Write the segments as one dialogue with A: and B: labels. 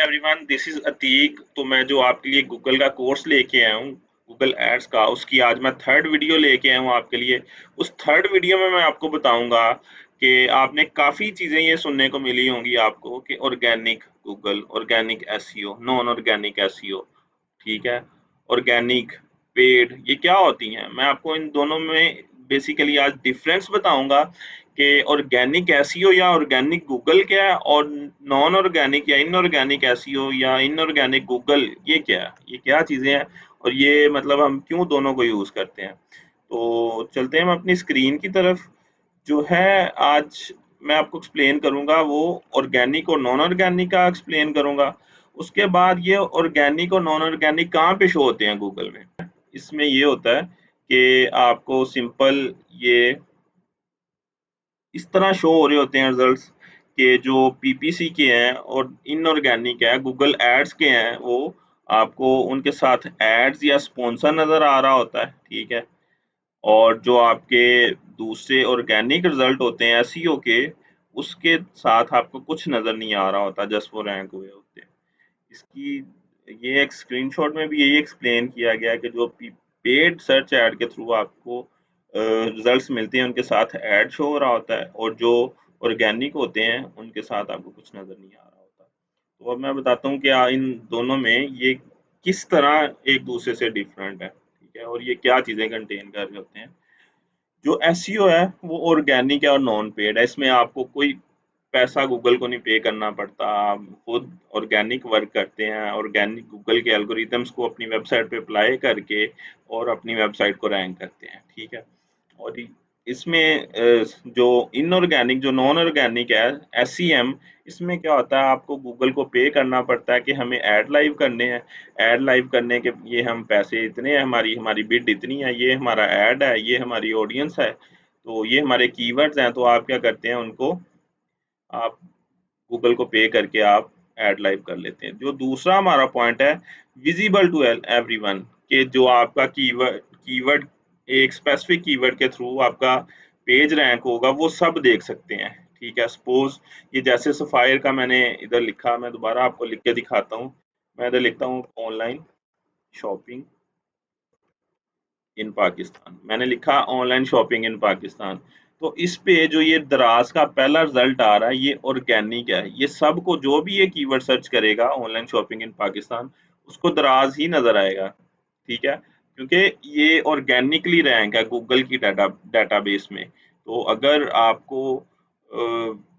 A: Everyone, this is Atiq. तो मैं जो आपके लिए गूगल का कोर्स लेके आया हूँ गूगल एड्स का, उसकी आज मैं थर्ड वीडियो लेके आया हूँ आपके लिए। उस थर्ड वीडियो में मैं आपको बताऊंगा कि आपने काफ़ी चीज़ें ये सुनने को मिली होंगी आपको कि organic Google, organic SEO, non organic SEO, ठीक है, ऑर्गेनिक, पेड, ये क्या होती हैं। मैं आपको इन दोनों में बेसिकली आज डिफरेंस बताऊंगा कि ऑर्गेनिक एसईओ या ऑर्गेनिक गूगल क्या है, और नॉन ऑर्गेनिक या इनऑर्गेनिक एसईओ या इनऑर्गेनिक गूगल ये क्या है, ये क्या चीज़ें हैं, और ये मतलब हम क्यों दोनों को यूज़ करते हैं। तो चलते हैं हम अपनी स्क्रीन की तरफ। जो है आज मैं आपको एक्सप्लेन करूंगा वो ऑर्गेनिक और नॉन ऑर्गेनिक का एक्सप्लेन करूंगा। उसके बाद ये ऑर्गेनिक और नॉन ऑर्गेनिक कहाँ पे शो होते हैं गूगल में। इसमें ये होता है कि आपको सिंपल ये इस तरह शो हो रहे होते हैं रिजल्ट्स के जो पीपीसी के हैं और इनऑर्गेनिक है, गूगल एड्स के हैं, वो आपको उनके साथ एड्स या स्पॉन्सर नज़र आ रहा होता है, ठीक है। और जो आपके दूसरे ऑर्गेनिक रिजल्ट होते हैं एसईओ के, उसके साथ आपको कुछ नज़र नहीं आ रहा होता, जस्ट वो रैंक हुए होते हैं। इसकी ये एक स्क्रीनशॉट में भी यही एक्सप्लेन किया गया है कि जो पेड सर्च ऐड के थ्रू आपको रिजल्ट्स मिलते हैं उनके साथ ऐड शो हो रहा होता है, और जो ऑर्गेनिक होते हैं उनके साथ आपको कुछ नज़र नहीं आ रहा होता। तो अब मैं बताता हूँ कि इन दोनों में ये किस तरह एक दूसरे से डिफरेंट है, ठीक है, और ये क्या चीज़ें कंटेन कर रहे होते हैं। जो एसईओ है वो ऑर्गेनिक है और नॉन पेड है। इसमें आपको कोई पैसा गूगल को नहीं पे करना पड़ता, आप खुद ऑर्गेनिक वर्क करते हैं, ऑर्गेनिक गूगल के एल्गोरिथम्स को अपनी वेबसाइट पे अप्लाई करके और अपनी वेबसाइट को रैंक करते हैं, ठीक है। और इसमें जो इनऑर्गेनिक, जो नॉन ऑर्गेनिक है एसईएम, इसमें क्या होता है, आपको गूगल को पे करना पड़ता है कि हमें ऐड लाइव करने हैं। ऐड लाइव करने के ये हम पैसे इतने हैं, हमारी हमारी बिड इतनी है, ये हमारा ऐड है, ये हमारी ऑडियंस है, तो ये हमारे कीवर्ड्स हैं। तो आप क्या करते हैं, उनको आप गूगल को पे करके आप ऐड लाइव कर लेते हैं। जो दूसरा हमारा पॉइंट है, विजिबल टू एवरीवन, कि जो आपका कीवर्ड कीवर्ड एक स्पेसिफिक कीवर्ड के थ्रू आपका पेज रैंक होगा वो सब देख सकते हैं, ठीक है। सपोज ये जैसे सफायर का मैंने इधर लिखा, मैं दोबारा आपको लिख के दिखाता हूँ। मैं इधर लिखता हूँ ऑनलाइन शॉपिंग इन पाकिस्तान, मैंने लिखा ऑनलाइन शॉपिंग इन पाकिस्तान। तो इस पे जो ये दराज का पहला रिजल्ट आ रहा है ये ऑर्गेनिक है। ये सबको जो भी ये कीवर्ड सर्च करेगा ऑनलाइन शॉपिंग इन पाकिस्तान, उसको दराज ही नजर आएगा, ठीक है, क्योंकि ये ऑर्गेनिकली रैंक है गूगल की डेटाबेस में। तो अगर आपको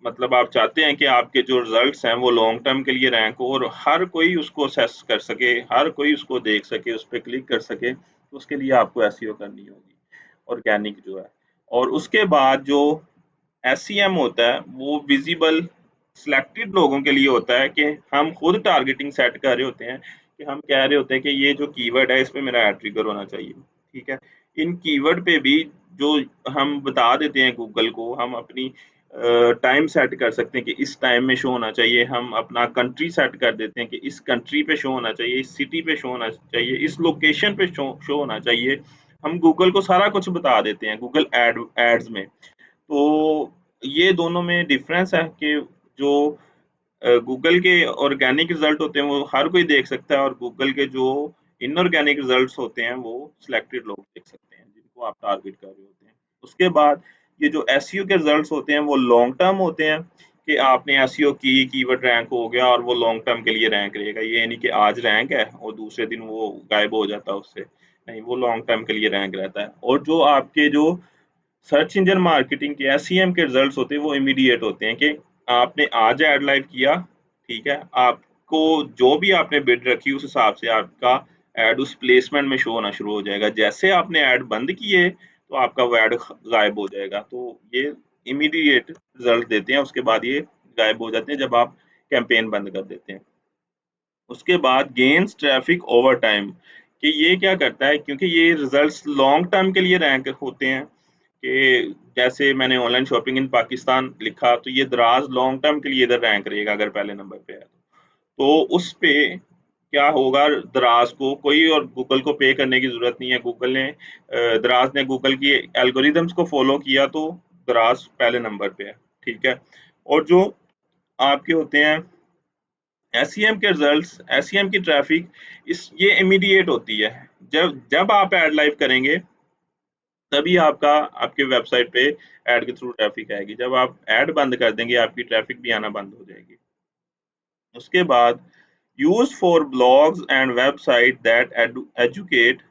A: मतलब आप चाहते हैं कि आपके जो रिजल्ट्स हैं वो लॉन्ग टर्म के लिए रैंक हो और हर कोई उसको असेस कर सके, हर कोई उसको देख सके, उस पर क्लिक कर सके, तो उसके लिए आपको एसईओ करनी होगी, ऑर्गेनिक जो है। और उसके बाद जो एसईएम होता है वो विजिबल सिलेक्टेड लोगों के लिए होता है, कि हम खुद टारगेटिंग सेट कर रहे होते हैं, कि हम कह रहे होते हैं कि ये जो कीवर्ड है इस पे मेरा ऐड ट्रिगर होना चाहिए, ठीक है। इन कीवर्ड पे भी जो हम बता देते हैं गूगल को, हम अपनी टाइम सेट कर सकते हैं कि इस टाइम में शो होना चाहिए, हम अपना कंट्री सेट कर देते हैं कि इस कंट्री पे शो होना चाहिए, इस सिटी पे शो होना चाहिए, इस लोकेशन पे शो होना चाहिए। हम गूगल को सारा कुछ बता देते हैं गूगल एड्स में। तो ये दोनों में डिफरेंस है कि जो गूगल के ऑर्गेनिक रिजल्ट होते हैं वो हर कोई देख सकता है, और गूगल के जो इनऑर्गेनिक रिजल्ट्स होते हैं वो सिलेक्टेड लोग देख सकते हैं जिनको आप टारगेट कर रहे होते हैं। उसके बाद ये जो एसईओ के रिजल्ट्स होते हैं वो लॉन्ग टर्म होते हैं, कि आपने एसईओ की, कीवर्ड रैंक हो गया और वो लॉन्ग टर्म के लिए रैंक रहेगा। ये नहीं कि आज रैंक है और दूसरे दिन वो गायब हो जाता है उससे, नहीं, वो लॉन्ग टर्म के लिए रैंक रहता है। और जो आपके जो सर्च इंजन मार्केटिंग के एसईएम के रिजल्ट्स होते हैं वो इमीडिएट होते हैं, कि आपने आज ऐड लाइव किया, ठीक है, आपको जो भी आपने बिड रखी उस हिसाब से आपका ऐड उस प्लेसमेंट में शो होना शुरू हो जाएगा। जैसे आपने ऐड बंद किए तो आपका वो ऐड गायब हो जाएगा। तो ये इमीडिएट रिजल्ट देते हैं, उसके बाद ये गायब हो जाते हैं जब आप कैंपेन बंद कर देते हैं। उसके बाद गेन्स ट्रैफिक ओवर टाइम, कि ये क्या करता है, क्योंकि ये रिजल्ट्स लॉन्ग टर्म के लिए रैंक होते हैं, कि जैसे मैंने ऑनलाइन शॉपिंग इन पाकिस्तान लिखा तो ये दराज लॉन्ग टर्म के लिए इधर रैंक रहेगा अगर पहले नंबर पे है तो उस पे क्या होगा, दराज को कोई और गूगल को पे करने की जरूरत नहीं है। गूगल ने दराज ने गूगल की एल्गोरिदम्स को फॉलो किया तो दराज पहले नंबर पे है, ठीक है। और जो आपके होते हैं एसईएम के रिजल्ट्स, एसईएम की ट्रैफिक ये इमीडिएट होती है। जब जब आप ऐड लाइव करेंगे तभी आपके वेबसाइट पे ऐड के थ्रू ट्रैफिक आएगी। जब आप ऐड बंद कर देंगे आपकी ट्रैफिक भी आना बंद हो जाएगी। उसके बाद use for blogs and website that educate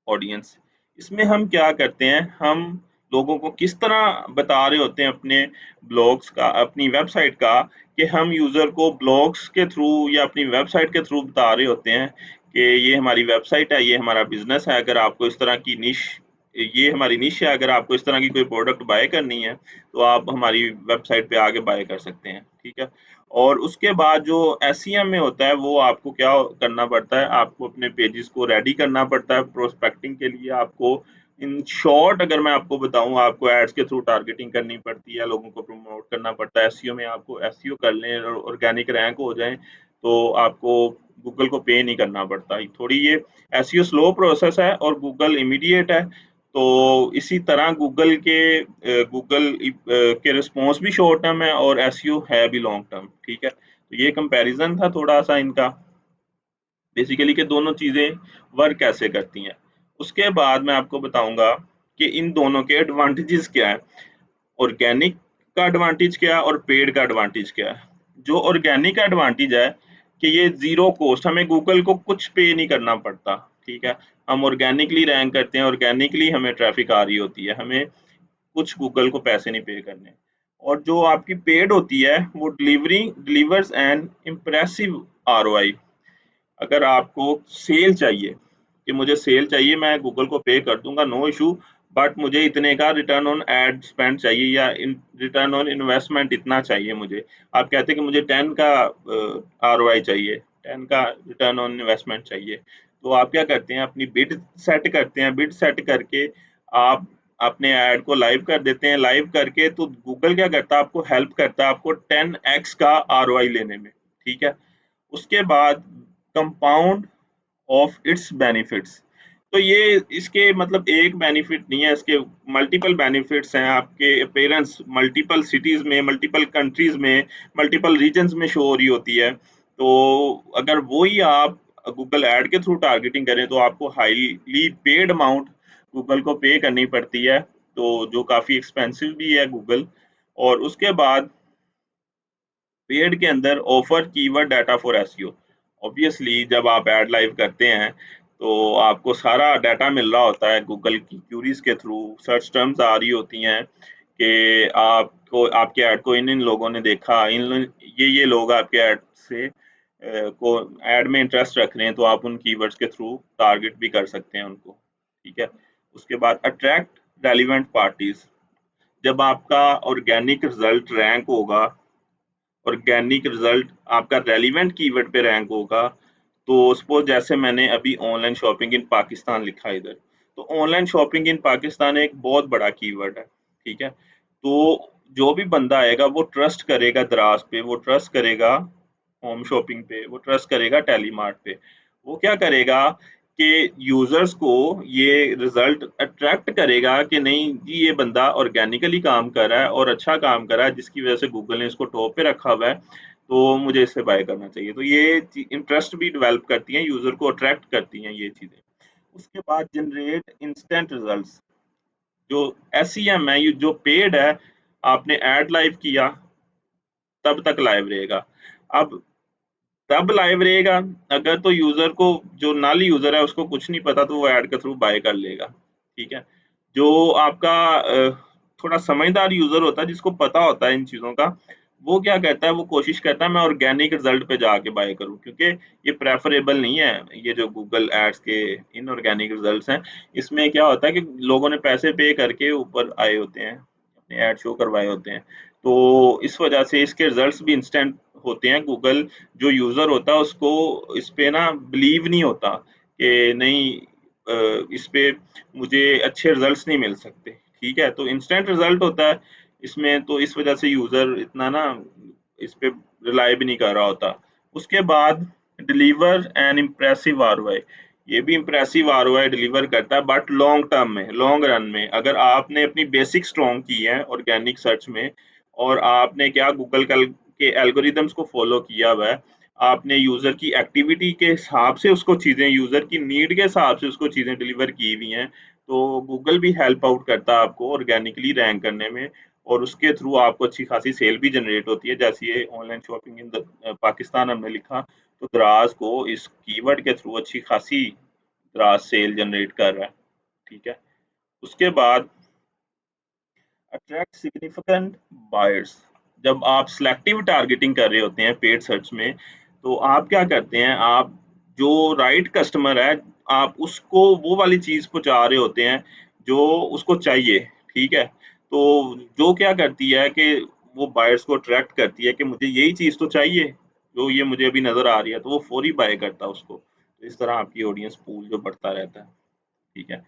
A: audience. इसमें हम क्या करते हैं, हम लोगों को किस तरह बता रहे होते हैं अपने ब्लॉग्स का, अपनी वेबसाइट का, कि हम यूज़र को ब्लॉग्स के थ्रू या अपनी वेबसाइट के थ्रू बता रहे होते हैं कि ये हमारी वेबसाइट है, ये हमारा बिजनेस है, अगर आपको इस तरह की निश ये हमारी निश है, अगर आपको इस तरह की कोई प्रोडक्ट बाय करनी है तो आप हमारी वेबसाइट पे आके बाय कर सकते हैं। ठीक है। और उसके बाद जो एसईएम में होता है वो आपको क्या करना पड़ता है, आपको अपने पेजेस को रेडी करना पड़ता है प्रोस्पेक्टिंग के लिए। आपको इन शॉर्ट अगर मैं आपको बताऊं, आपको एड्स के थ्रू टारगेटिंग करनी पड़ती है, लोगों को प्रमोट करना पड़ता है। एसईओ में आपको एसईओ कर लें और ऑर्गेनिक रैंक हो जाएं तो आपको गूगल को पे नहीं करना पड़ता। थोड़ी ये एसईओ स्लो प्रोसेस है और गूगल इमीडिएट है। तो इसी तरह गूगल के रिस्पॉन्स भी शॉर्ट टर्म है और एसईओ है भी लॉन्ग टर्म। ठीक है। तो ये कंपैरिजन था थोड़ा सा इनका, बेसिकली कि दोनों चीज़ें वर्क कैसे करती हैं। उसके बाद मैं आपको बताऊंगा कि इन दोनों के एडवांटेजेस क्या है, ऑर्गेनिक का एडवांटेज क्या है और पेड का एडवांटेज क्या है। जो ऑर्गेनिक का एडवांटेज है कि ये जीरो कॉस्ट, हमें गूगल को कुछ पे नहीं करना पड़ता। ठीक है। हम ऑर्गेनिकली रैंक करते हैं, ऑर्गेनिकली हमें ट्रैफिक आ रही होती है, हमें कुछ गूगल को पैसे नहीं पे करने। और जो आपकी पेड होती है वो डिलीवर्स एन इम्प्रेसिव आरओआई। अगर आपको सेल चाहिए कि मुझे सेल चाहिए, मैं गूगल को पे कर दूंगा, नो इशू, बट मुझे इतने का रिटर्न ऑन एड स्पेंड चाहिए या रिटर्न ऑन इन्वेस्टमेंट इतना चाहिए मुझे। आप कहते हैं कि मुझे 10 का आरओआई चाहिए, 10 का रिटर्न ऑन इन्वेस्टमेंट चाहिए, तो आप क्या करते हैं, अपनी बिड सेट करते हैं। बिड सेट करके आप अपने ऐड को लाइव कर देते हैं। लाइव करके तो गूगल क्या करता है, आपको हेल्प करता है आपको 10x का आरओआई लेने में। ठीक है। उसके बाद कंपाउंड ऑफ इट्स बेनिफिट्स। तो ये इसके मतलब एक बेनिफिट नहीं है, इसके मल्टीपल बेनिफिट्स हैं। आपके अपीयरेंस मल्टीपल सिटीज में, मल्टीपल कंट्रीज में, मल्टीपल रीजन्स में शो हो रही होती है। तो अगर वही आप गूगल ऐड के थ्रू टारगेटिंग करें तो आपको हाईली पेड अमाउंट गूगल को पे करनी पड़ती है, तो जो काफ़ी एक्सपेंसिव भी है गूगल। और उसके बाद पेड के अंदर offer keyword data for SEO. Obviously जब आप ऐड लाइव करते हैं तो आपको सारा डाटा मिल रहा होता है गूगल की क्यूरीज के थ्रू, सर्च टर्म्स आ रही होती हैं कि आपको आपके ऐड को इन इन लोगों ने देखा, इन ये लोग आपके ऐड से को ऐड में इंटरेस्ट रख रहे हैं, तो आप उन कीवर्ड्स के थ्रू टारगेट भी कर सकते हैं उनको। ठीक है। उसके बाद अट्रैक्ट रेलिवेंट पार्टीज। जब आपका ऑर्गेनिक रिजल्ट रैंक होगा, ऑर्गेनिक रिजल्ट आपका रेलिवेंट कीवर्ड पे रैंक होगा, तो सपोज जैसे मैंने अभी ऑनलाइन शॉपिंग इन पाकिस्तान लिखा है इधर, तो ऑनलाइन शॉपिंग इन पाकिस्तान एक बहुत बड़ा कीवर्ड है। ठीक है। तो जो भी बंदा आएगा वो ट्रस्ट करेगा दराज पे, वो ट्रस्ट करेगा होम शॉपिंग पे, वो ट्रस्ट करेगा टेलीमार्ट पे। वो क्या करेगा कि यूजर्स को ये रिजल्ट अट्रैक्ट करेगा कि नहीं जी, ये बंदा ऑर्गेनिकली काम कर रहा है और अच्छा काम कर रहा है, जिसकी वजह से गूगल ने इसको टॉप पे रखा हुआ है, तो मुझे इससे बाय करना चाहिए। तो ये इंटरेस्ट भी डेवलप करती हैं, यूजर को अट्रैक्ट करती हैं ये चीजें। उसके बाद जनरेट इंस्टेंट रिजल्ट्स। जो एसईएम है, ये जो पेड है, आपने ऐड लाइव किया तब तक लाइव रहेगा। अब तब लाइव रहेगा अगर तो यूजर को, जो नल यूजर है उसको कुछ नहीं पता, तो वो ऐड के थ्रू बाय कर लेगा। ठीक है। जो आपका थोड़ा समझदार यूजर होता है, जिसको पता होता है इन चीजों का, वो क्या कहता है, वो कोशिश करता है मैं ऑर्गेनिक रिजल्ट पे जाके बाय करूं, क्योंकि ये प्रेफरेबल नहीं है। ये जो गूगल एड्स के इनऑर्गेनिक रिजल्ट्स हैं, इसमें क्या होता है कि लोगों ने पैसे पे करके ऊपर आए होते हैं, अपने ऐड शो करवाए होते हैं। तो इस वजह से इसके रिजल्ट्स भी इंस्टेंट होते हैं। गूगल जो यूज़र होता है उसको इस पे ना बिलीव नहीं होता कि नहीं, इस पे मुझे अच्छे रिजल्ट्स नहीं मिल सकते। ठीक है। तो इंस्टेंट रिजल्ट होता है इसमें, तो इस वजह से यूज़र इतना ना इस पे रिलाई भी नहीं कर रहा होता। उसके बाद डिलीवर एन इम्प्रेसिव आरओआई। ये भी इम्प्रेसिव आरओआई डिलीवर करता है, बट लॉन्ग टर्म में, लॉन्ग रन में, अगर आपने अपनी बेसिक स्ट्रॉन्ग की है ऑर्गेनिक सर्च में और आपने क्या गूगल के एल्गोरिदम्स को फॉलो किया हुआ है, आपने यूज़र की एक्टिविटी के हिसाब से उसको चीज़ें, यूज़र की नीड के हिसाब से उसको चीज़ें डिलीवर की हुई हैं, तो गूगल भी हेल्प आउट करता है आपको ऑर्गेनिकली रैंक करने में, और उसके थ्रू आपको अच्छी खासी सेल भी जनरेट होती है। जैसे ये ऑनलाइन शॉपिंग इन पाकिस्तान हमने लिखा, तो दराज को इस कीवर्ड के थ्रू अच्छी खासी दराज सेल जनरेट कर रहा है, ठीक है। उसके बाद अट्रैक्ट सिग्निफिकेंट बायर्स। जब आप सिलेक्टिव टारगेटिंग कर रहे होते हैं पेड सर्च में, तो आप क्या करते हैं, आप जो राइट कस्टमर है, आप उसको वो वाली चीज़ पहुँचा रहे होते हैं जो उसको चाहिए, ठीक है। तो जो क्या करती है कि वो बायर्स को अट्रैक्ट करती है कि मुझे यही चीज़ तो चाहिए, जो ये मुझे अभी नज़र आ रही है, तो वो फौरी बाय करता है उसको। तो इस तरह आपकी ऑडियंस पूल जो बढ़ता रहता है, ठीक है।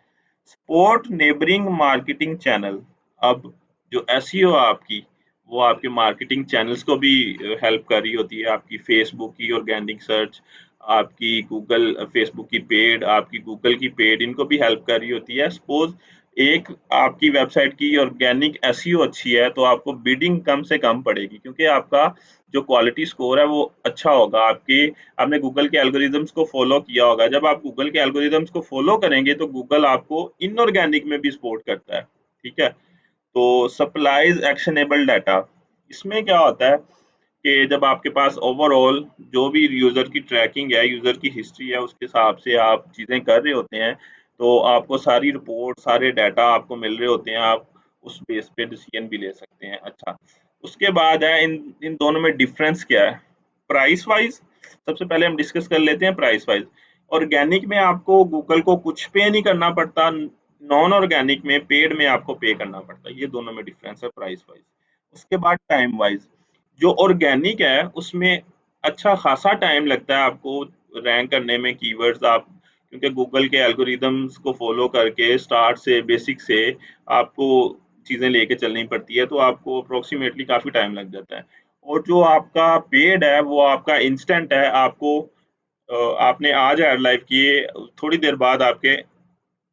A: Sport neighbouring marketing channel. अब जो एसईओ आपकी, वो आपके मार्केटिंग चैनल्स को भी हेल्प कर रही होती है। आपकी फेसबुक की ऑर्गेनिक सर्च, आपकी गूगल फेसबुक की पेड, आपकी गूगल की पेड, इनको भी हेल्प कर रही होती है। सपोज एक आपकी वेबसाइट की ऑर्गेनिक एसईओ अच्छी है, तो आपको बिडिंग कम से कम पड़ेगी, क्योंकि आपका जो क्वालिटी स्कोर है वो अच्छा होगा। आपने गूगल के एल्गोरिदम्स को फॉलो किया होगा। जब आप गूगल के एल्गोरिदम्स को फॉलो करेंगे, तो गूगल आपको इनऑर्गेनिक में भी सपोर्ट करता है, ठीक है। तो सप्लाइज एक्शनेबल डाटा, इसमें क्या होता है कि जब आपके पास ओवरऑल जो भी यूज़र की ट्रैकिंग है, यूज़र की हिस्ट्री है, उसके हिसाब से आप चीज़ें कर रहे होते हैं, तो आपको सारी रिपोर्ट, सारे डाटा आपको मिल रहे होते हैं, आप उस बेस पे डिसीजन भी ले सकते हैं। अच्छा, उसके बाद है इन इन दोनों में डिफरेंस क्या है? प्राइस वाइज़, सबसे पहले हम डिस्कस कर लेते हैं प्राइस वाइज़। ऑर्गेनिक में आपको गूगल को कुछ पे नहीं करना पड़ता, नॉन ऑर्गेनिक में पेड में आपको पे करना पड़ता है। ये दोनों में डिफरेंस है प्राइस वाइज़। उसके बाद टाइम वाइज़, जो ऑर्गेनिक है उसमें अच्छा खासा टाइम लगता है आपको रैंक करने में कीवर्ड्स, आप क्योंकि गूगल के एल्गोरिदम्स को फॉलो करके स्टार्ट से बेसिक से आपको चीज़ें लेके चलनी पड़ती है, तो आपको अप्रोक्सीमेटली काफ़ी टाइम लग जाता है। और जो आपका पेड है वो आपका इंस्टेंट है, आपको आपने आज ऐड लाइव किए, थोड़ी देर बाद आपके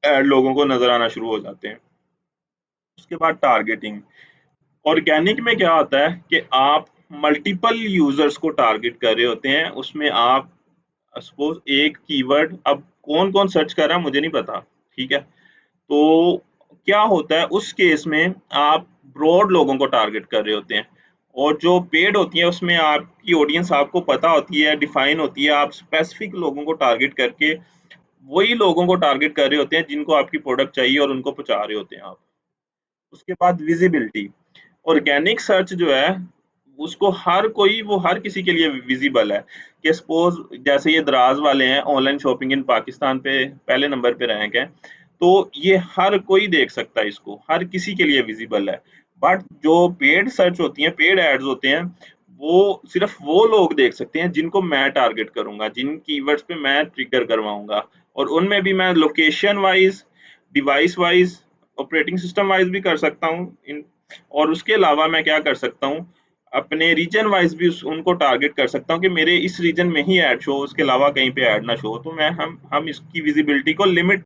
A: ऐड लोगों को नज़र आना शुरू हो जाते हैं। उसके बाद टारगेटिंग, ऑर्गेनिक में क्या होता है कि आप मल्टीपल यूजर्स को टारगेट कर रहे होते हैं। उसमें आप सपोज एक कीवर्ड, अब कौन कौन सर्च कर रहा है मुझे नहीं पता, ठीक है। तो क्या होता है उस केस में, आप ब्रॉड लोगों को टारगेट कर रहे होते हैं, और जो पेड होती है उसमें आपकी ऑडियंस आपको पता होती है, डिफाइन होती है। आप स्पेसिफिक लोगों को टारगेट करके वही लोगों को टारगेट कर रहे होते हैं जिनको आपकी प्रोडक्ट चाहिए, और उनको पहुंचा रहे होते हैं आप। उसके बाद विजिबिलिटी, ऑर्गेनिक सर्च जो है उसको हर कोई, वो हर किसी के लिए विजिबल है। कि सपोज जैसे ये दराज वाले हैं, ऑनलाइन शॉपिंग इन पाकिस्तान पे पहले नंबर पे रैंक है, तो ये हर कोई देख सकता है, इसको हर किसी के लिए विजिबल है। बट जो पेड सर्च होती हैं, पेड एड्स होते हैं, वो सिर्फ वो लोग देख सकते हैं जिनको मैं टारगेट करूंगा, जिन कीवर्ड्स पे मैं ट्रिगर करवाऊंगा। और उनमें भी मैं location wise, device wise, operating system wise भी कर सकता हूँ इन। और उसके अलावा मैं क्या कर सकता हूँ, अपने रीजन वाइज भी उनको टारगेट कर सकता हूँ कि मेरे इस रीजन में ही ऐड शो, उसके अलावा कहीं पे ऐड ना शो हो। तो मैं हम इसकी विजिबिलिटी को लिमिट